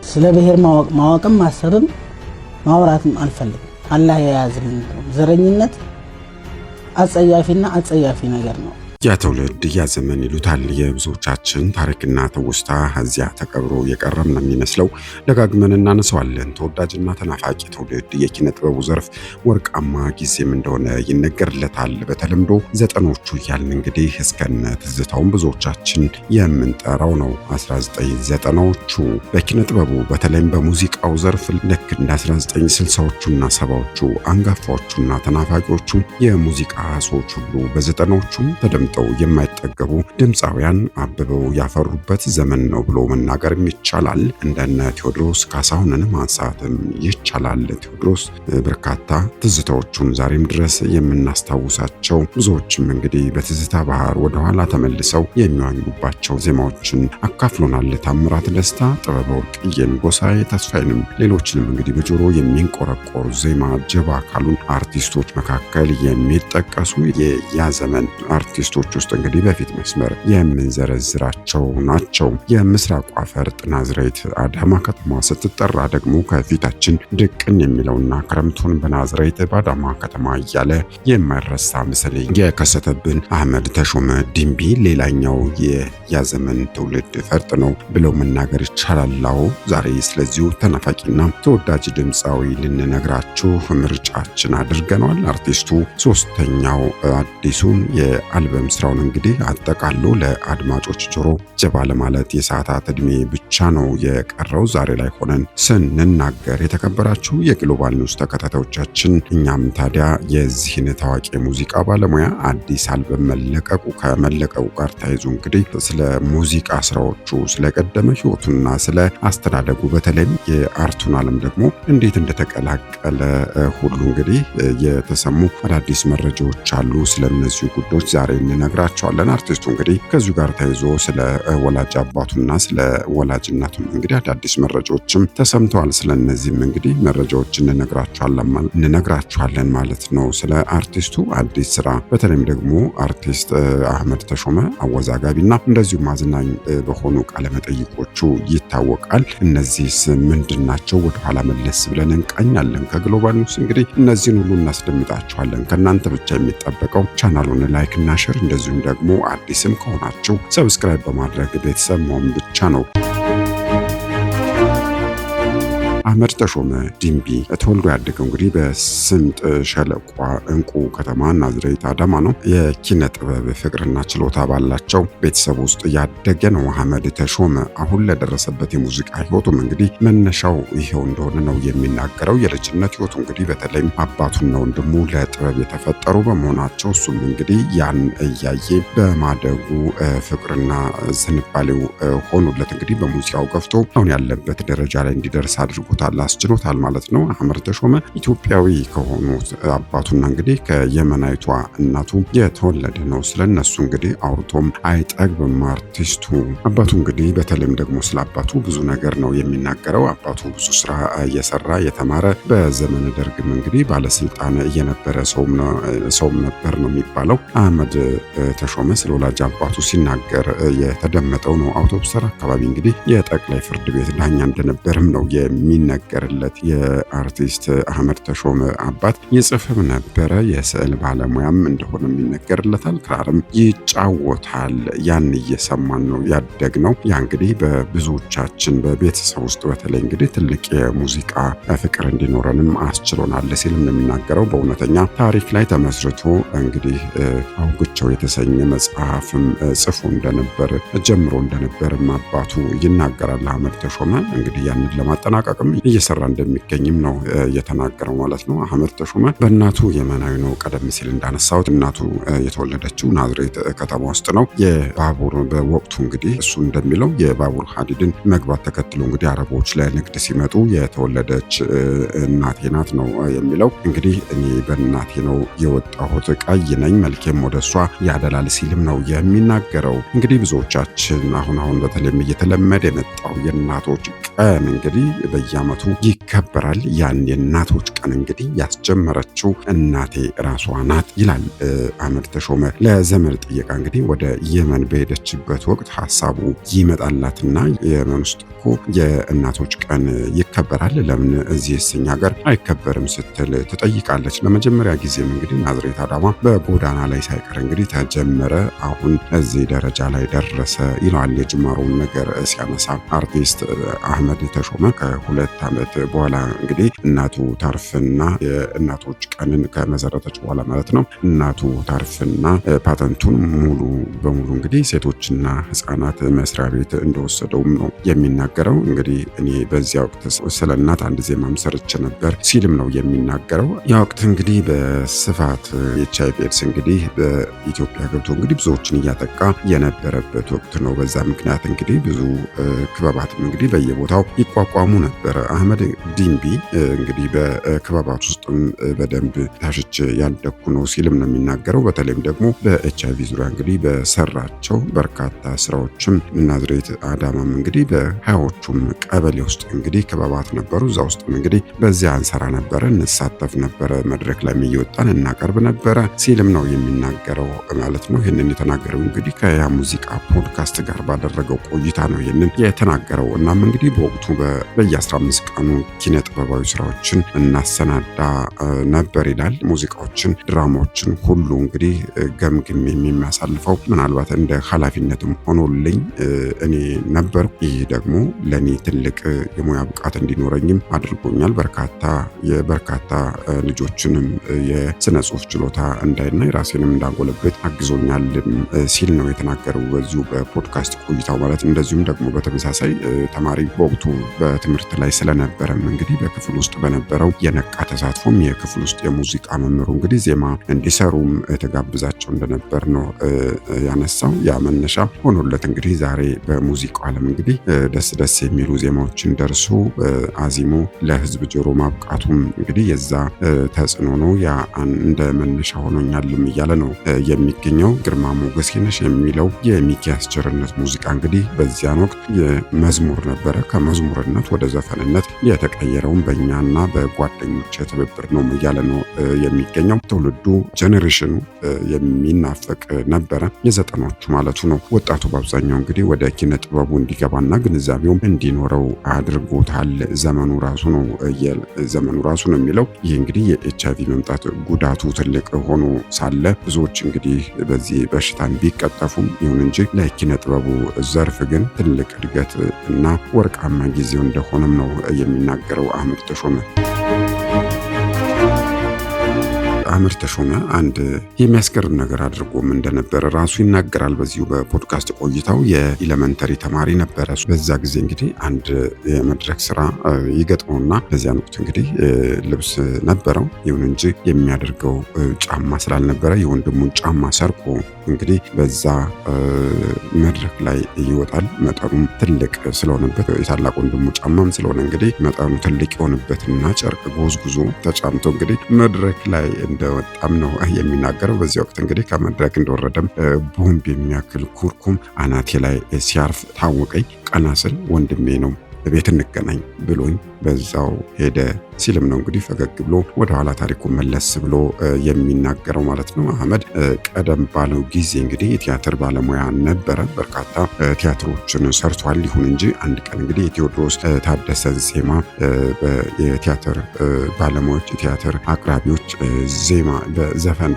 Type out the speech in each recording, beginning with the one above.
ስለ ብሔር ማወቅም ማሰብም ማውራትም አልፈልግም። አላህ ያያዝልን። ዘረኝነት አጸያፊና አጸያፊ ነገር ነው። ያ ትውልድ ያ ዘመን ይሉታል የብዙዎቻችን ታሪክና ትውስታ እዚያ ተቀብሮ የቀረም ነው የሚመስለው። ደጋግመን እናነሳዋለን። ተወዳጅና ተናፋቂ ትውልድ የኪነ ጥበቡ ዘርፍ ወርቃማ ጊዜም እንደሆነ ይነገርለታል። በተለምዶ ዘጠኖቹ እያልን እንግዲህ እስከነ ትዝታውን ብዙዎቻችን የምንጠራው ነው 1990ዎቹ። በኪነ ጥበቡ በተለይም በሙዚቃው ዘርፍ ልክ እንደ 1960ዎቹና 70ዎቹ አንጋፋዎቹና ተናፋቂዎቹ የሙዚቃ ሰዎች ሁሉ በዘጠናዎቹ ተደምጠው የማይጠገቡ ድምፃውያን አብበው ያፈሩበት ዘመን ነው ብሎ መናገርም ይቻላል። እንደነ ቴዎድሮስ ካሳሁንን ማንሳትም ይቻላል። ቴዎድሮስ በርካታ ትዝታዎቹን ዛሬም ድረስ የምናስታውሳቸው፣ ብዙዎችም እንግዲህ በትዝታ ባህር ወደኋላ ተመልሰው የሚዋኙባቸው ዜማዎችን አካፍሎናል። ታምራት ደስታ፣ ጥበበ ወርቅዬን፣ ጎሳዬ ተስፋዬንም ሌሎችንም እንግዲህ በጆሮ የሚንቆረቆር ዜማ ጀባ ካሉን አርቲስቶች መካከል የሚጠቀሱ የያ ዘመን አርቲስቶች ውስጥ እንግዲህ በፊት መስመር የምንዘረዝራቸው ናቸው። የምስራቋ ፈርጥ ናዝሬት አዳማ ከተማ ስትጠራ ደግሞ ከፊታችን ድቅን የሚለውና ክረምቱን በናዝሬት በአዳማ ከተማ እያለ የማይረሳ ምስል የከሰተብን አህመድ ተሾመ ዲምቢ ሌላኛው የያዘመን ትውልድ ፈርጥ ነው ብለው መናገር ይቻላል። ዛሬ ስለዚሁ ተናፋቂና ተወዳጅ ድምፃዊ ልንነግራችሁ ምርጫችን አድርገናል። አርቲስቱ ሶስተኛው አዲሱን የአልበም ስራውን እንግዲህ አጠቃሎ ለአድማጮች ጆሮ ጀባ ለማለት የሰዓታት እድሜ ብቻ ነው የቀረው። ዛሬ ላይ ሆነን ስንናገር የተከበራችሁ የግሎባል ኒውስ ተከታታዮቻችን፣ እኛም ታዲያ የዚህን ታዋቂ ሙዚቃ ባለሙያ አዲስ አልበም ከመለቀቁ ጋር ተያይዞ እንግዲህ ስለ ሙዚቃ ስራዎቹ፣ ስለ ቀደመ ህይወቱና ስለ አስተዳደጉ በተለይም የአርቱን ዓለም ደግሞ እንዴት እንደተቀላቀለ ሁሉ እንግዲህ የተሰሙ አዳዲስ መረጃዎች አሉ። ስለነዚህ ጉዳዮች ዛሬ እንነግራቸዋለን። አርቲስቱ እንግዲህ ከዚሁ ጋር ተያይዞ ስለ ወላጅ አባቱና ስለ ወላጅ እናቱም እንግዲህ አዳዲስ መረጃዎችም ተሰምተዋል። ስለነዚህም እንግዲህ መረጃዎች እንነግራቸዋለን ማለት ነው። ስለ አርቲስቱ አዲስ ስራ በተለይም ደግሞ አርቲስት አህመድ ተሾመ አወዛጋቢና እንደዚሁም አዝናኝ በሆኑ ቃለመጠይቆቹ ይታወቃል። እነዚህስ ምንድናቸው? ወደኋላ መለስ ብለን እንቃኛለን። ከግሎባል ኒውስ እንግዲህ እነዚህን ሁሉ እናስደምጣቸዋለን። ከእናንተ ብቻ የሚጠበቀው ቻናሉን ላይክ እና ሼር እንደዚሁም ደግሞ አዲስም ከሆናችሁ ሰብስክራይብ በማድረግ ቤተሰብ መሆን ብቻ ነው። አህመድ ተሾመ ዲምቢ ተወልዶ ያደገው እንግዲህ በስምጥ ሸለቋ እንቁ ከተማ ናዝሬት አዳማ ነው። የኪነ ጥበብ ፍቅርና ችሎታ ባላቸው ቤተሰብ ውስጥ ያደገ ነው። አህመድ ተሾመ አሁን ለደረሰበት የሙዚቃ ህይወቱም እንግዲህ መነሻው ይሄው እንደሆነ ነው የሚናገረው። የልጅነት ህይወቱ እንግዲህ በተለይም አባቱና ወንድሙ ለጥበብ የተፈጠሩ በመሆናቸው እሱም እንግዲህ ያን እያየ በማደጉ ፍቅርና ዝንባሌው ሆኑለት እንግዲህ በሙዚቃው ገፍቶ አሁን ያለበት ደረጃ ላይ እንዲደርስ አድርጎታል፣ አስችሎታል ማለት ነው። አህመድ ተሾመ ኢትዮጵያዊ ከሆኑት አባቱና እንግዲህ ከየመናዊቷ እናቱ የተወለደ ነው። ስለነሱ እንግዲህ አውርቶም አይጠግብም አርቲስቱ። አባቱ እንግዲህ በተለይም ደግሞ ስለ አባቱ ብዙ ነገር ነው የሚናገረው። አባቱ ብዙ ስራ እየሰራ የተማረ በዘመነ ደርግም እንግዲህ ባለስልጣን እየነበረ ሰውም ነበር ነው የሚባለው። አህመድ ተሾመ ስለ ወላጅ አባቱ ሲናገር የተደመጠው ነው። አውቶቡስ ተራ አካባቢ እንግዲህ የጠቅላይ ፍርድ ቤት ዳኛ እንደነበርም ነው የሚነገርለት። የአርቲስት አህመድ ተሾመ አባት ይጽፍም ነበረ፣ የስዕል ባለሙያም እንደሆነም ይነገርለታል። ክራርም ይጫወታል። ያን እየሰማን ነው ያደግነው። ያ እንግዲህ በብዙዎቻችን በቤተሰብ ውስጥ በተለይ እንግዲህ ትልቅ የሙዚቃ ፍቅር እንዲኖረንም አስችሎናል ሲልም ነው የሚናገረው። በእውነተኛ ታሪክ ላይ ተመስርቶ እንግዲህ አውግቸው የተሰኘ መጽሐፍም ጽፎ እንደነበር ጀምሮ እንደነበርም አባቱ ይናገራል። አህመድ ተሾመ እንግዲህ ያንን ለማጠናቀቅም እየሰራ እንደሚገኝም ነው የተናገረው ማለት ነው። አህመድ ተሾመ በእናቱ የመናዊ ነው። ቀደም ሲል እንዳነሳሁት እናቱ የተወለደችው ናዝሬት ከተማ ውስጥ ነው። የባቡር በወቅቱ እንግዲህ እሱ እንደሚለው የባቡር ሀዲድን መግባት ተከትሎ እንግዲህ አረቦች ለንግድ ሲመጡ የተወለደች እናቴ ናት ነው የሚለው። እንግዲህ እኔ በእናቴ ነው የወጣሁት፣ ቀይ ነኝ፣ መልኬም ወደሷ ያደላል ሲልም ነው የሚናገረው። እንግዲህ ብዙዎቻችን አሁን በተለይም እየተለመደ የመጣው የእናቶች ቀን እንግዲህ በየዓመቱ ይከበራል። ያን የእናቶች ቀን እንግዲህ ያስጀመረችው እናቴ ራሷ ናት ይላል አህመድ ተሾመ። ለዘመድ ጥየቃ እንግዲህ ወደ የመን በሄደችበት ወቅት ሀሳቡ ይመጣላትና የመን ውስጥ እኮ የእናቶች ቀን ይከበራል፣ ለምን እዚህስ እኛ ሀገር አይከበርም ስትል ትጠይቃለች። ለመጀመሪያ ጊዜም እንግዲህ ናዝሬት አዳማ በጎዳና ላይ ሳይቀር እንግዲህ ተጀመረ፣ አሁን እዚህ ደረጃ ላይ ደረሰ ይለዋል የጅማሮውን ነገር ሲያነሳ አርቲስት አህመድ ተሾመ። ከ2 ዓመት በኋላ እንግዲህ እናቱ ታርፍና የእናቶች ቀንን ከመሰረተች በኋላ ማለት ነው እናቱ ታርፍና ፓተንቱን ሙሉ በሙሉ እንግዲህ ሴቶችና ህፃናት መስሪያ ቤት እንደወሰደውም ነው የሚናገረው። እንግዲህ እኔ በዚያ ወቅት ስለ እናት አንድ ዜማም ሰርቼ ነበር ሲልም ነው የሚናገረው። ያ ወቅት እንግዲህ በስፋት ኤችአይቪ ኤድስ እንግዲህ በኢትዮጵያ ገብቶ እንግዲህ ብዙዎችን እያጠቃ የነበረበት ወቅት ነው። በዛ ምክንያት እንግዲህ ብዙ ክበባትም እንግዲህ በየቦታው ይቋቋሙ ነበር። አህመድ ዲምቢ እንግዲህ በክበባት ውስጥም በደንብ ታሽቼ ያደኩ ነው ሲልም ነው የሚናገረው። በተለይም ደግሞ በኤችአይቪ ዙሪያ እንግዲህ በሰራቸው በርካታ ስራዎችም ናዝሬት አዳማም እንግዲህ በሀያዎቹም ቀበሌ ውስጥ እንግዲህ ክበባት ነበሩ። እዛ ውስጥም እንግዲህ በዚያ እንሰራ ነበረ፣ እንሳተፍ ነበረ፣ መድረክ ላይ እየወጣን እናቀርብ ነበረ ሲልም ነው የሚናገረው ማለት ነው። ይህንን የተናገረው እንግዲህ ከያ ሙዚቃ ፖድካስት ጋር ባደረገው ቆይታ ነው ይህንን የተናገረው። እናም እንግዲህ በወቅቱ በየ15 ቀኑ ኪነ ጥበባዊ ስራዎችን እናሰናዳ ነበር ይላል። ሙዚቃዎችን፣ ድራማዎችን ሁሉ እንግዲህ ገምግም የሚያሳልፈው ምናልባት እንደ ኃላፊነትም ሆኖልኝ እኔ ነበር። ይህ ደግሞ ለእኔ ትልቅ የሙያ ብቃት እንዲኖረኝም አድርጎኛል። የበርካታ ልጆችንም የስነ ጽሁፍ ችሎታ እንዳይና የራሴንም እንዳጎለበት አግዞኛል ሲል ነው የተናገረው በዚሁ በፖድካስት ቆይታው ማለት። እንደዚሁም ደግሞ በተመሳሳይ ተማሪ በወቅቱ በትምህርት ላይ ስለነበረም እንግዲህ በክፍል ውስጥ በነበረው የነቃ ተሳትፎም የክፍል ውስጥ የሙዚቃ መምህሩ እንግዲህ ዜማ እንዲሰሩም ተጋብዛቸው እንደነበር ነው ያነሳው። ያ መነሻ ሆኖለት እንግዲህ ዛሬ በሙዚቃው ዓለም እንግዲህ ደስ የሚሉ ዜማዎችን ደርሶ አዚሞ ለህዝብ ጆሮ ማብቃቱም እንግዲህ የዛ ተጽዕኖ ነው። ያ እንደ መነሻ ሆኖኛልም እያለ ነው የሚገኘው። ግርማ ሞገሴ ነሽ የሚለው የሚኪያስ ቸርነት ሙዚቃ እንግዲህ በዚያን ወቅት የመዝሙር ነበረ። ከመዝሙርነት ወደ ዘፈንነት የተቀየረውም በእኛና በጓደኞች ትብብር ነው እያለ ነው የሚገኘው። ትውልዱ ጄኔሬሽኑ የሚናፈቅ ነበረ፣ የዘጠናዎቹ ማለቱ ነው። ወጣቱ በአብዛኛው እንግዲህ ወደ ኪነ ጥበቡ እንዲገባና ግንዛቤውም እንዲኖረው አድርጎታል። ዘመኑ ራሱ ነው የሚለው። ይህ እንግዲህ የኤችአይቪ መምጣት ጉዳቱ ትልቅ ሆኖ ሳለ ብዙዎች እንግዲህ በዚህ በሽታን ቢቀጠፉም ይሁን እንጂ ለኪነ ጥበቡ ዘርፍ ግን ትልቅ እድገት እና ወርቃማ ጊዜው እንደሆነም ነው የሚናገረው አህመድ ተሾመ። አህመድ ተሾመ አንድ የሚያስገርም ነገር አድርጎም እንደነበረ ራሱ ይናገራል። በዚሁ በፖድካስት ቆይታው የኢለመንተሪ ተማሪ ነበረ። በዛ ጊዜ እንግዲህ አንድ የመድረክ ስራ ይገጥመውና በዚያን ወቅት እንግዲህ ልብስ ነበረው። ይሁን እንጂ የሚያደርገው ጫማ ስላልነበረ የወንድሙን ጫማ ሰርቆ እንግዲህ በዛ መድረክ ላይ ይወጣል። መጠኑም ትልቅ ስለሆነበት የታላቅ ወንድሙ ጫማም ስለሆነ እንግዲህ መጠኑ ትልቅ የሆነበትና ጨርቅ ጎዝጉዞ ተጫምቶ እንግዲህ መድረክ ላይ እንደወጣም ነው የሚናገረው። በዚህ ወቅት እንግዲህ ከመድረክ እንደወረደም ቦምብ የሚያክል ኩርኩም አናቴ ላይ ሲያርፍ ታወቀኝ። ቀና ስል ወንድሜ ነው፣ ቤት እንገናኝ ብሎኝ በዛው ሄደ ሲልም ነው እንግዲህ ፈገግ ብሎ ወደ ኋላ ታሪኩ መለስ ብሎ የሚናገረው ማለት ነው። አህመድ ቀደም ባለው ጊዜ እንግዲህ የቲያትር ባለሙያ ነበረ። በርካታ ቲያትሮችን ሰርቷል። ይሁን እንጂ አንድ ቀን እንግዲህ የቴዎድሮስ ታደሰን ዜማ የቲያትር ባለሙያዎች፣ የቲያትር አቅራቢዎች ዜማ በዘፈን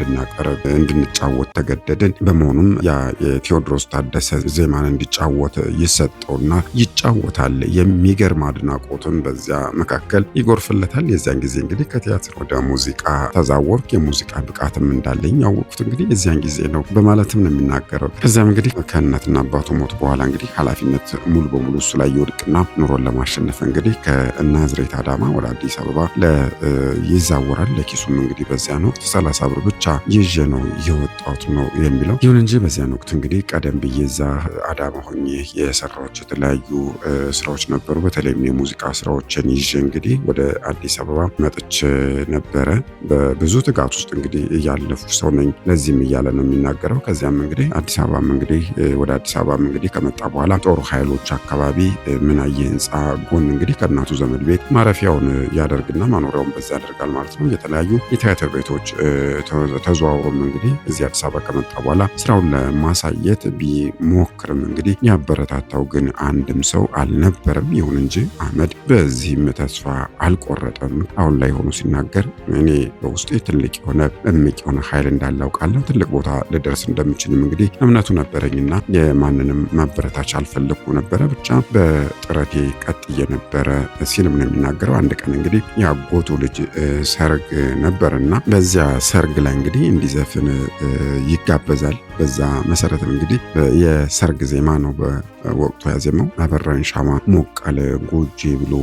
እንድንጫወት ተገደድን። በመሆኑም ያ የቴዎድሮስ ታደሰ ዜማን እንዲጫወት ይሰጠውና ይጫወታል። የሚገርም አድናቆትም በዚያ መካከል ይጎርፍለታል። የዚያን ጊዜ እንግዲህ ከቲያትር ወደ ሙዚቃ ተዛወርኩ፣ የሙዚቃ ብቃትም እንዳለኝ ያወቅኩት እንግዲህ የዚያን ጊዜ ነው በማለትም ነው የሚናገረው። ከዚያም እንግዲህ ከእናትና አባቱ ሞት በኋላ እንግዲህ ኃላፊነት ሙሉ በሙሉ እሱ ላይ ይወድቅና ኑሮን ለማሸነፍ እንግዲህ ከናዝሬት አዳማ ወደ አዲስ አበባ ይዛወራል። ለኪሱም እንግዲህ በዚያን ወቅት 30 ብር ብቻ ይዤ ነው የወጣሁት ነው የሚለው። ይሁን እንጂ በዚያን ወቅት እንግዲህ ቀደም ብዬ እዛ አዳማ ሆኜ የሰራዎች የተለያዩ ስራዎች ነበሩ። በተለይም የሙዚቃ ስራዎችን ይዤ እንግዲህ ወደ አዲስ አበባ መጥቼ ነበረ። በብዙ ትጋት ውስጥ እንግዲህ እያለፉ ሰው ነኝ ለዚህም እያለ ነው የሚናገረው። ከዚያም እንግዲህ አዲስ አበባም እንግዲህ ወደ አዲስ አበባም እንግዲህ ከመጣ በኋላ ጦር ኃይሎች አካባቢ ምናየ ህንፃ ጎን እንግዲህ ከእናቱ ዘመድ ቤት ማረፊያውን ያደርግና ማኖሪያውን በዛ ያደርጋል ማለት ነው። የተለያዩ የቲያትር ቤቶች ተዘዋውሮም እንግዲህ እዚህ አዲስ አበባ ከመጣ በኋላ ስራውን ለማሳየት ቢሞክርም እንግዲህ ያበረታታው ግን አንድም ሰው አልነበረም። ይሁን እንጂ አህመድ በዚህም ተስፋ አልቆረጠም። አሁን ላይ ሆኖ ሲናገር እኔ በውስጤ ትልቅ የሆነ እምቅ የሆነ ኃይል እንዳለ አውቃለሁ። ትልቅ ቦታ ልደርስ እንደምችልም እንግዲህ እምነቱ ነበረኝና የማንንም ማበረታቻ አልፈለኩ ነበረ፣ ብቻ በጥረቴ ቀጥዬ ነበረ ሲልም ነው የሚናገረው። አንድ ቀን እንግዲህ የአጎቱ ልጅ ሰርግ ነበርና በዚያ ሰርግ ላይ እንግዲህ እንዲዘፍን ይጋበዛል። በዛ መሰረት እንግዲህ የሰርግ ዜማ ነው በወቅቱ ያዜመው። አበራኝ ሻማ ሞቅ አለ ጎጄ ብሎ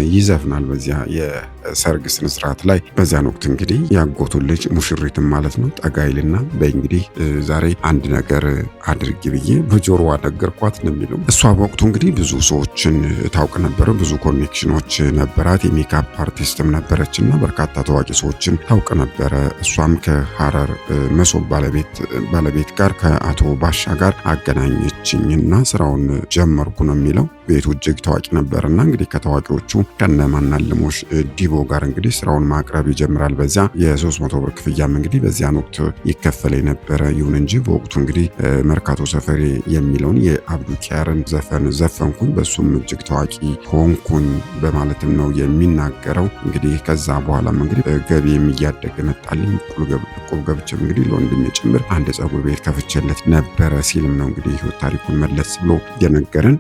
ይዘፍናል በዚያ የሰርግ ስነስርዓት ላይ። በዚያን ወቅት እንግዲህ ያጎቱን ልጅ ሙሽሪትም ማለት ነው ጠጋይልና በእንግዲህ ዛሬ አንድ ነገር አድርጊ ብዬ በጆሮዋ ነገርኳት ነው የሚለው። እሷ በወቅቱ እንግዲህ ብዙ ሰዎችን ታውቅ ነበረ፣ ብዙ ኮኔክሽኖች ነበራት። የሜካፕ አርቲስትም ነበረችና በርካታ ታዋቂ ሰዎችን ታውቅ ነበረ። እሷም ከሐረር መሶብ ባለቤት ጋር ከአቶ ባሻ ጋር አገናኘችኝና ስራውን ጀመርኩ ነው የሚለው። ቤቱ እጅግ ታዋቂ ነበርና እንግዲህ ከታዋቂዎቹ ከነማናልሞሽ ዲቦ ጋር እንግዲህ ስራውን ማቅረብ ይጀምራል። በዚያ የ300 ብር ክፍያም እንግዲህ በዚያን ወቅት ይከፈል የነበረ። ይሁን እንጂ በወቅቱ እንግዲህ መርካቶ ሰፈሬ የሚለውን የአብዱ ኪያርን ዘፈን ዘፈንኩኝ፣ በሱም እጅግ ታዋቂ ሆንኩኝ በማለትም ነው የሚናገረው። እንግዲህ ከዛ በኋላም እንግዲህ ገቢም እያደገ መጣልኝ። እቁብ ገብቼም እንግዲህ ለወንድሜ ጭምር አንድ ጸጉር ቤት ከፍቼለት ነበረ ሲልም ነው እንግዲህ ህይወት ታሪኩን መለስ ብሎ የነገረን።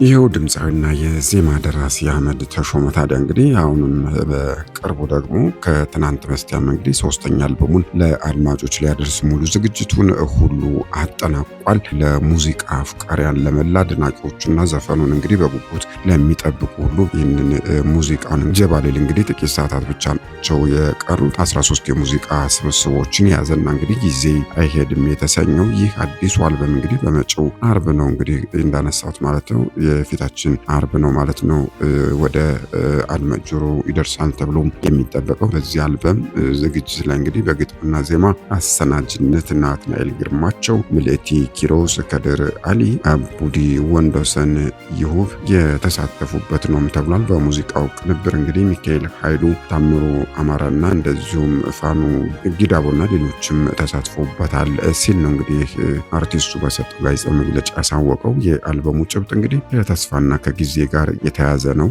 ይኸው ድምፃዊና የዜማ ደራሲ አህመድ ተሾመ ታዲያ እንግዲህ አሁንም በቅርቡ ደግሞ ከትናንት በስቲያም እንግዲህ 3ኛ አልበሙን ለአድማጮች ሊያደርስ ሙሉ ዝግጅቱን ሁሉ አጠናቋል። ለሙዚቃ አፍቃሪያን፣ ለመላ አድናቂዎቹና ዘፈኑን እንግዲህ በጉጉት ለሚጠብቁ ሁሉ ይህንን ሙዚቃውን ጀባ ሊል እንግዲህ ጥቂት ሰዓታት ብቻ ናቸው የቀሩት። 13 የሙዚቃ ስብስቦችን የያዘና እንግዲህ ጊዜ አይሄድም የተሰኘው ይህ አዲሱ አልበም እንግዲህ በመጪው አርብ ነው እንግዲህ እንዳነሳሁት ማለት ነው የፊታችን አርብ ነው ማለት ነው ወደ አድማጭ ጆሮ ይደርሳል ተብሎ የሚጠበቀው። በዚህ አልበም ዝግጅት ላይ እንግዲህ በግጥምና ዜማ አሰናጅነት ናትናኤል ግርማቸው፣ ምልእቲ ኪሮስ፣ ከድር አሊ፣ አቡዲ ወንዶሰን ይሁብ የተሳተፉበት ነውም ተብሏል። በሙዚቃው ቅንብር እንግዲህ ሚካኤል ኃይሉ፣ ታምሩ አማራና እንደዚሁም ፋኑ ጊዳቦና ሌሎችም ተሳትፎበታል ሲል ነው እንግዲህ አርቲስቱ በሰጠው ጋዜጣዊ መግለጫ ያሳወቀው። የአልበሙ ጭብጥ እንግዲህ ከተስፋና ከጊዜ ጋር የተያዘ ነው።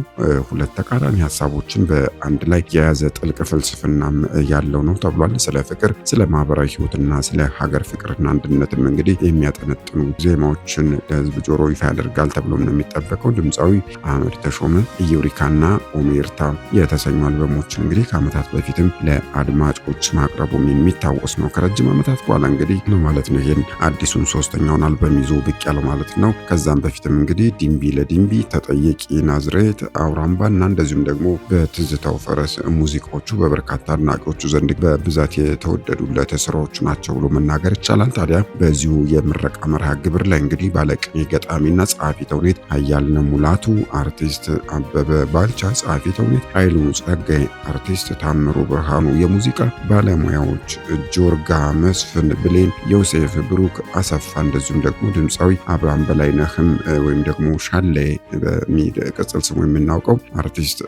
ሁለት ተቃራኒ ሀሳቦችን በአንድ ላይ የያዘ ጥልቅ ፍልስፍናም ያለው ነው ተብሏል። ስለ ፍቅር፣ ስለ ማህበራዊ ህይወትና ስለ ሀገር ፍቅርና አንድነትም እንግዲህ የሚያጠነጥኑ ዜማዎችን ለህዝብ ጆሮ ይፋ ያደርጋል ተብሎም ነው የሚጠበቀው። ድምፃዊ አህመድ ተሾመ ኢዮሪካና ኦሜርታ የተሰኙ አልበሞችን እንግዲህ ከዓመታት በፊትም ለአድማጮች ማቅረቡም የሚታወስ ነው። ከረጅም ዓመታት በኋላ እንግዲህ ነው ማለት ነው ይሄን አዲሱን 3ኛውን አልበም ይዞ ብቅ ያለው ማለት ነው። ከዛም በፊትም እንግዲህ ዲምቢ ለዲምቢ፣ ተጠየቂ፣ ናዝሬት፣ አውራምባና እንደዚሁም ደግሞ በትዝታው ፈረስ ሙዚቃዎቹ በበርካታ አድናቂዎቹ ዘንድ በብዛት የተወደዱለት ስራዎቹ ናቸው ብሎ መናገር ይቻላል። ታዲያ በዚሁ የምረቃ መርሃ ግብር ላይ እንግዲህ ባለቅኔ ገጣሚና ጸሐፊ ተውኔት ኃያልነ ሙላቱ፣ አርቲስት አበበ ባልቻ፣ ጸሐፊ ተውኔት ኃይሉ ጸጋይ፣ አርቲስት ታምሩ ብርሃኑ፣ የሙዚቃ ባለሙያዎች ጆርጋ መስፍን፣ ብሌን ዮሴፍ፣ ብሩክ አሰፋ እንደዚሁም ደግሞ ድምፃዊ አብርሃም በላይነህም ወይም ደግሞ ሻሌ በሚል ቅጽል ስሙ የምናውቀው አርቲስት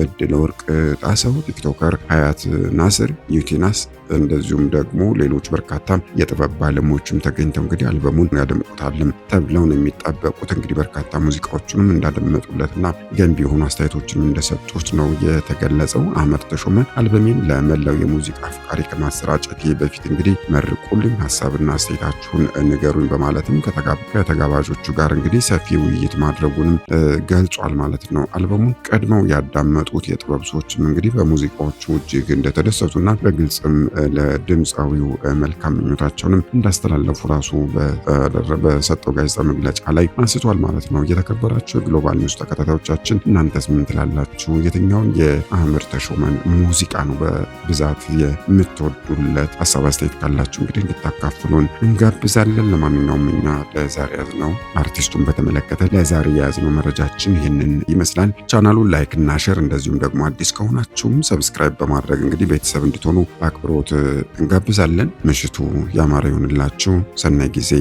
እድለ ወርቅ ጣሰው፣ ቲክቶከር ሀያት ናስር፣ ዩቲናስ እንደዚሁም ደግሞ ሌሎች በርካታ የጥበብ ባለሙያዎችም ተገኝተው እንግዲህ አልበሙን ያደምቁታልም ተብለው ነው የሚጠበቁት። እንግዲህ በርካታ ሙዚቃዎችንም እንዳደመጡለትና ገንቢ የሆኑ አስተያየቶችንም እንደሰጡት ነው የተገለጸው። አህመድ ተሾመ አልበሜን ለመላው የሙዚቃ አፍቃሪ ከማሰራጨት በፊት እንግዲህ መርቁልኝ፣ ሀሳብና አስተያየታችሁን ንገሩኝ በማለትም ከተጋባዦቹ ጋር እንግዲህ ሰፊ ውይይት ማድረጉንም ገልጿል ማለት ነው። አልበሙን ቀድመው ያዳመጡት የጥበብ ሰዎችም እንግዲህ በሙዚቃዎቹ እጅግ እንደተደሰቱና በግልጽም ለድምፃዊው መልካም ምኞታቸውንም እንዳስተላለፉ ራሱ በሰጠው ጋዜጣዊ መግለጫ ላይ አንስቷል ማለት ነው። የተከበራችሁ የግሎባል ኒውስ ተከታታዮቻችን እናንተስ ምን ትላላችሁ? የትኛውን የአህመድ ተሾመን ሙዚቃ ነው በብዛት የምትወዱለት? ሀሳብ አስተያየት ካላችሁ እንግዲህ እንድታካፍሉን እንጋብዛለን። ለማንኛውም እኛ ለዛሬ ያዝነው አርቲስቱን በተመለከተ ለዛሬ የያዝነው መረጃችን ይህንን ይመስላል። ቻናሉን ላይክ እና ሼር እንደዚሁም ደግሞ አዲስ ከሆናችሁም ሰብስክራይብ በማድረግ እንግዲህ ቤተሰብ እንድትሆኑ በአክብሮት እንጋብዛለን። ምሽቱ ያማረ ይሁንላችሁ። ሰናይ ጊዜ